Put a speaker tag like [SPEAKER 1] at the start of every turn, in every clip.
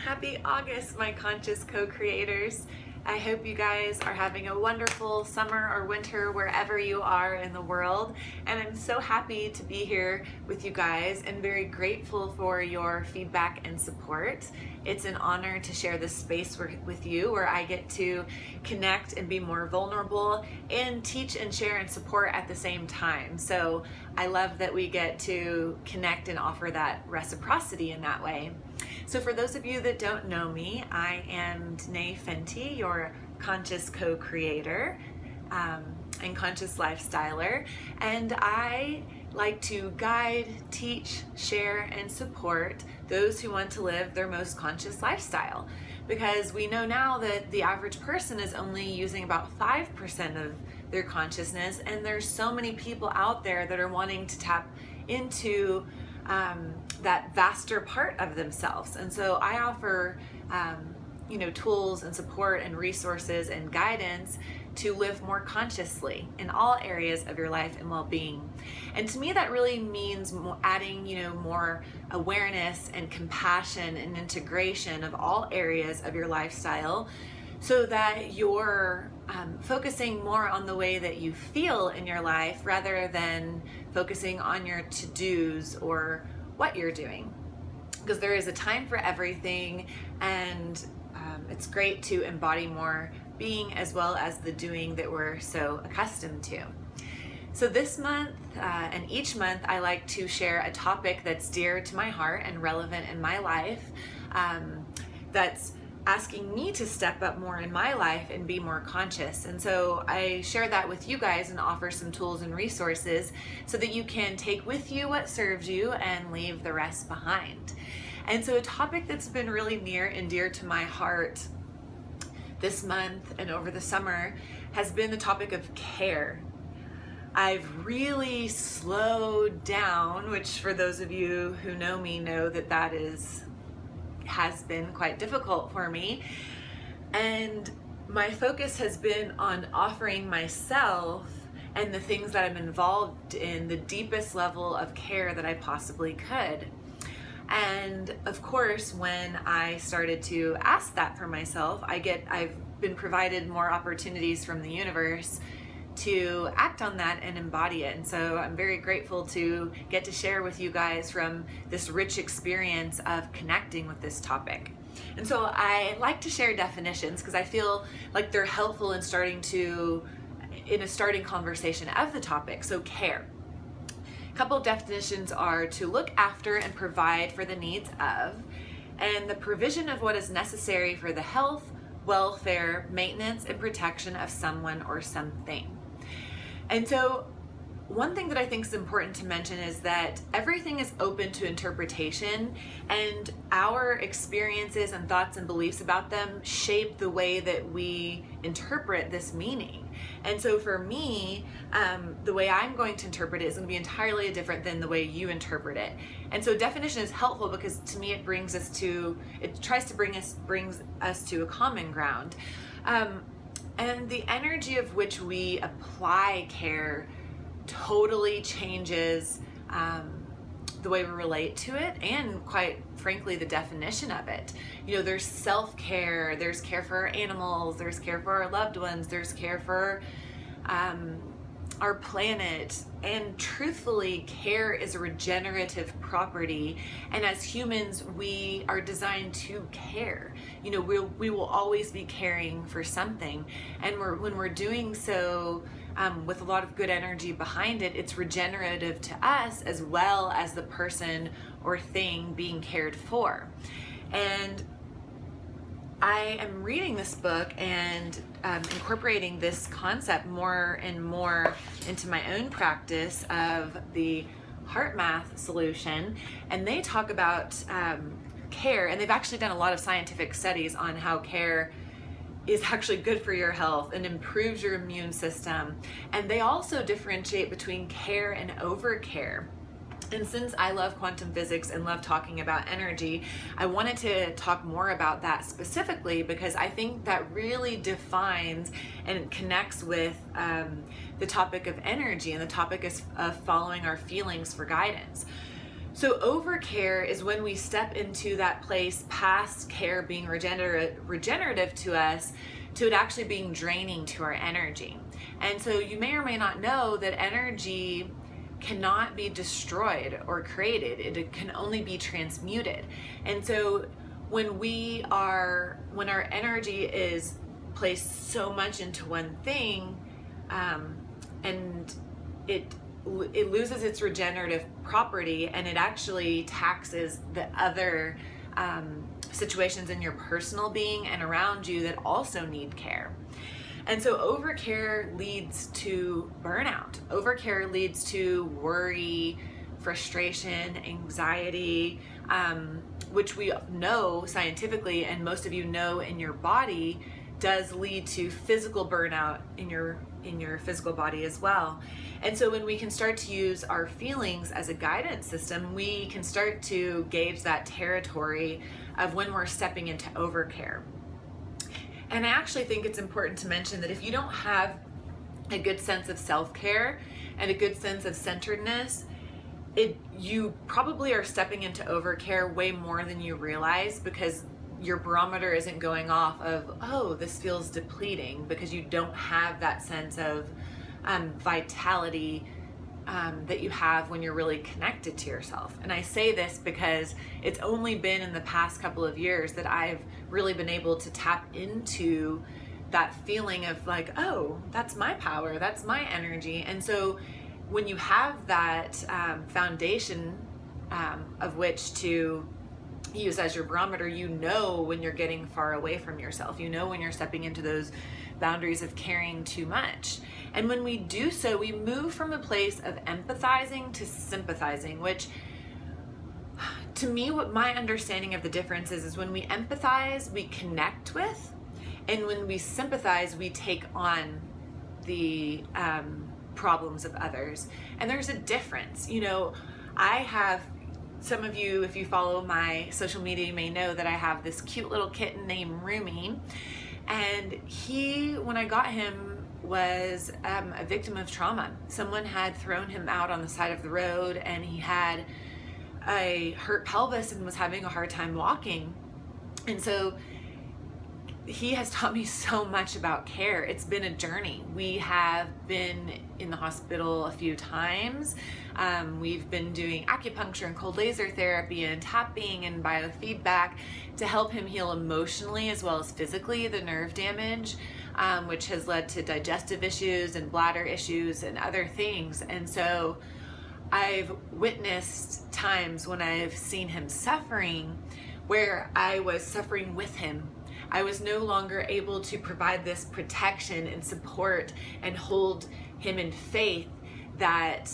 [SPEAKER 1] Happy August, my conscious co-creators. I hope you guys are having a wonderful summer or winter wherever you are in the world. And I'm so happy to be here with you guys and very grateful for your feedback and support. It's an honor to share this space with you where I get to connect and be more vulnerable and teach and share and support at the same time. So I love that we get to connect and offer that reciprocity in that way. So for those of you that don't know me, I am Danae Fenty, your conscious co-creator and conscious lifestyler, and I like to guide, teach, share, and support those who want to live their most conscious lifestyle. Because we know now that the average person is only using about 5% of their consciousness, and there's so many people out there that are wanting to tap into that vaster part of themselves. And so I offer tools and support and resources and guidance to live more consciously in all areas of your life and well-being. And to me, that really means adding more awareness and compassion and integration of all areas of your lifestyle, so that you're focusing more on the way that you feel in your life rather than focusing on your to-dos or what you're doing. Because there is a time for everything, and it's great to embody more being as well as the doing that we're so accustomed to. So this month and each month, I like to share a topic that's dear to my heart and relevant in my life, that's asking me to step up more in my life and be more conscious. And so I share that with you guys and offer some tools and resources so that you can take with you what serves you and leave the rest behind. And so a topic that's been really near and dear to my heart this month and over the summer has been the topic of care. I've really slowed down, which for those of you who know me know that has been quite difficult for me. And my focus has been on offering myself and the things that I'm involved in the deepest level of care that I possibly could. And of course, when I started to ask that for myself, I've been provided more opportunities from the universe to act on that and embody it. And so I'm very grateful to get to share with you guys from this rich experience of connecting with this topic. And so I like to share definitions because I feel like they're helpful in a starting conversation of the topic. So care. A couple of definitions are to look after and provide for the needs of, and the provision of what is necessary for the health, welfare, maintenance, and protection of someone or something. And so one thing that I think is important to mention is that everything is open to interpretation, and our experiences and thoughts and beliefs about them shape the way that we interpret this meaning. And so for me, the way I'm going to interpret it is going to be entirely different than the way you interpret it. And so definition is helpful because to me it brings us to a common ground. And the energy of which we apply care totally changes the way we relate to it, and quite frankly the definition of it. There's self-care, there's care for our animals, there's care for our loved ones, there's care for our planet, and truthfully, care is a regenerative property, and as humans we are designed to care. We will always be caring for something, and when we're doing so with a lot of good energy behind it, it's regenerative to us as well as the person or thing being cared for. And I am reading this book and incorporating this concept more and more into my own practice of the HeartMath solution. And they talk about care, and they've actually done a lot of scientific studies on how care is actually good for your health and improves your immune system. And they also differentiate between care and overcare. And since I love quantum physics and love talking about energy, I wanted to talk more about that specifically because I think that really defines and connects with the topic of energy and the topic of following our feelings for guidance. So overcare is when we step into that place past care being regenerative to us, to it actually being draining to our energy. And so you may or may not know that energy cannot be destroyed or created. It can only be transmuted. And so when our energy is placed so much into one thing, and it loses its regenerative property, and it actually taxes the other situations in your personal being and around you that also need care. And so overcare leads to burnout. Overcare leads to worry, frustration, anxiety, which we know scientifically, and most of you know in your body, does lead to physical burnout in your physical body as well. And so when we can start to use our feelings as a guidance system, we can start to gauge that territory of when we're stepping into overcare. And I actually think it's important to mention that if you don't have a good sense of self-care and a good sense of centeredness, you probably are stepping into overcare way more than you realize, because your barometer isn't going off of, oh, this feels depleting, because you don't have that sense of vitality that you have when you're really connected to yourself. And I say this because it's only been in the past couple of years that I've really been able to tap into that feeling of like, oh, that's my power, that's my energy. And so when you have that foundation of which to use as your barometer, you know when you're getting far away from yourself. You know when you're stepping into those boundaries of caring too much. And when we do so, we move from a place of empathizing to sympathizing, which to me, what my understanding of the difference is when we empathize, we connect with, and when we sympathize, we take on the problems of others. And there's a difference. You know, some of you, if you follow my social media, you may know that I have this cute little kitten named Rumi. And he, when I got him, was a victim of trauma. Someone had thrown him out on the side of the road, and he had a hurt pelvis and was having a hard time walking. And so he has taught me so much about care. It's been a journey. We have been in the hospital a few times. We've been doing acupuncture and cold laser therapy and tapping and biofeedback to help him heal emotionally as well as physically the nerve damage, which has led to digestive issues and bladder issues and other things. And so I've witnessed times when I've seen him suffering where I was suffering with him. I was no longer able to provide this protection and support and hold him in faith that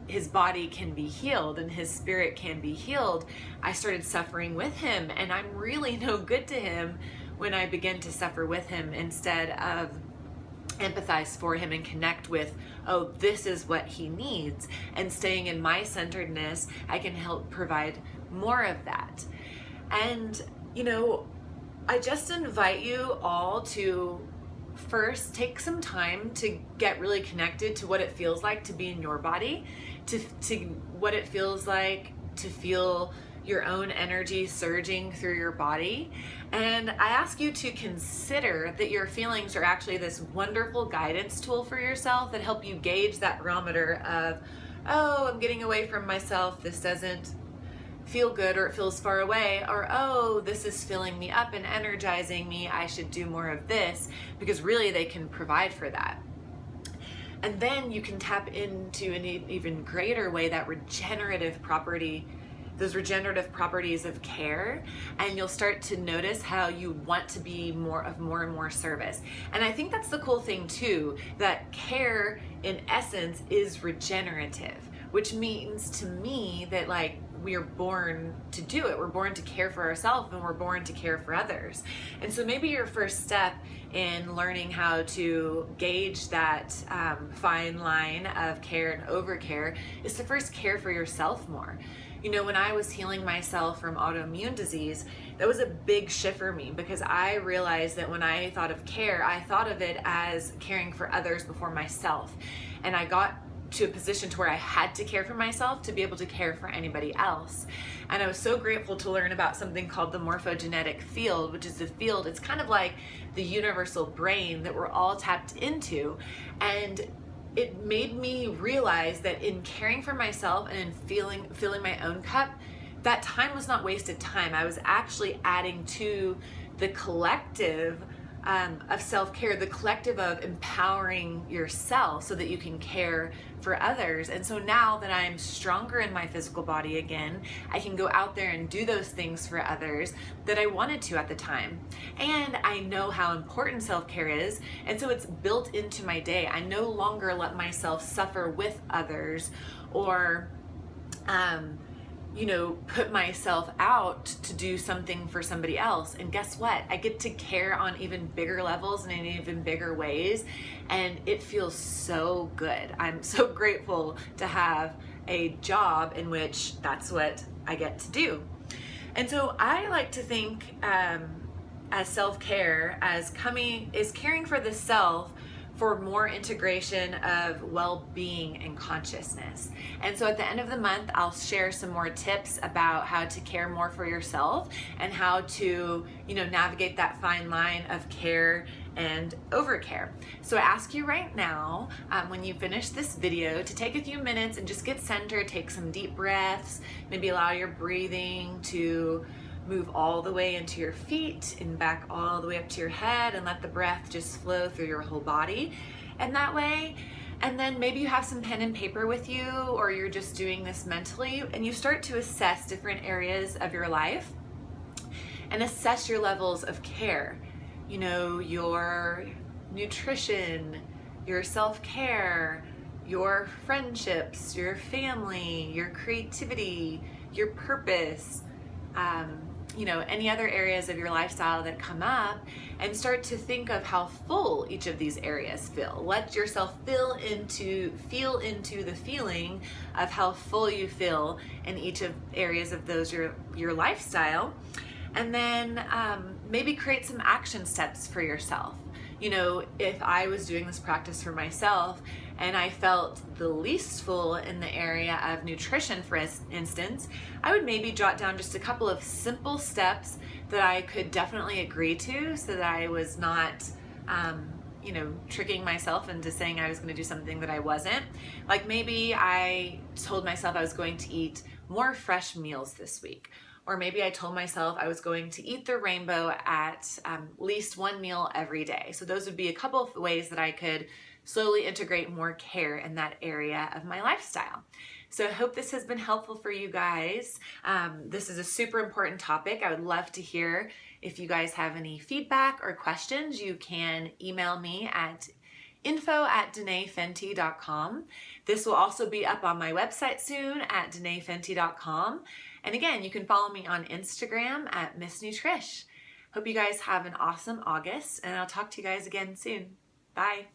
[SPEAKER 1] his body can be healed and his spirit can be healed. I started suffering with him, and I'm really no good to him when I begin to suffer with him instead of empathize for him and connect with, oh, this is what he needs. And staying in my centeredness, I can help provide more of that. And, you know, I just invite you all to first take some time to get really connected to what it feels like to be in your body, to what it feels like to feel your own energy surging through your body. And I ask you to consider that your feelings are actually this wonderful guidance tool for yourself that help you gauge that barometer of, oh, I'm getting away from myself, this doesn't feel good, or it feels far away, or oh, this is filling me up and energizing me, I should do more of this, because really they can provide for that. And then you can tap into an even greater way that regenerative property, those regenerative properties of care, and you'll start to notice how you want to be more and more service. And I think that's the cool thing too, that care in essence is regenerative, which means to me that like we are born to do it. We're born to care for ourselves, and we're born to care for others. And so maybe your first step in learning how to gauge that fine line of care and overcare is to first care for yourself more. You know, when I was healing myself from autoimmune disease, that was a big shift for me, because I realized that when I thought of care, I thought of it as caring for others before myself. And I got to a position to where I had to care for myself to be able to care for anybody else. And I was so grateful to learn about something called the morphogenetic field, which is a field, it's kind of like the universal brain that we're all tapped into. And it made me realize that in caring for myself and in filling my own cup, that time was not wasted time. I was actually adding to the collective of self-care, the collective of empowering yourself so that you can care for others. And so now that I'm stronger in my physical body again, I can go out there and do those things for others that I wanted to at the time. And I know how important self-care is, and so it's built into my day. I no longer let myself suffer with others or put myself out to do something for somebody else. And guess what? I get to care on even bigger levels and in even bigger ways. And it feels so good. I'm so grateful to have a job in which that's what I get to do. And so I like to think as self-care as caring for the self for more integration of well-being and consciousness. And so at the end of the month, I'll share some more tips about how to care more for yourself and how to, navigate that fine line of care and overcare. So I ask you right now, when you finish this video, to take a few minutes and just get centered, take some deep breaths, maybe allow your breathing to move all the way into your feet and back all the way up to your head, and let the breath just flow through your whole body. And that way, and then maybe you have some pen and paper with you, or you're just doing this mentally, and you start to assess different areas of your life and assess your levels of care. Your nutrition, your self-care, your friendships, your family, your creativity, your purpose, any other areas of your lifestyle that come up, and start to think of how full each of these areas feel. Let yourself feel into the feeling of how full you feel in each of areas of those your lifestyle, and then maybe create some action steps for yourself. If I was doing this practice for myself and I felt the least full in the area of nutrition, for instance, I would maybe jot down just a couple of simple steps that I could definitely agree to, so that I was not, tricking myself into saying I was going to do something that I wasn't. Like maybe I told myself I was going to eat more fresh meals this week. Or maybe I told myself I was going to eat the rainbow at least one meal every day. So those would be a couple of ways that I could slowly integrate more care in that area of my lifestyle. So I hope this has been helpful for you guys. This is a super important topic. I would love to hear if you guys have any feedback or questions. You can email me at info@denaefenty.com. This will also be up on my website soon at denaefenty.com. And again, you can follow me on Instagram at Miss Nutrish. Hope you guys have an awesome August, and I'll talk to you guys again soon. Bye.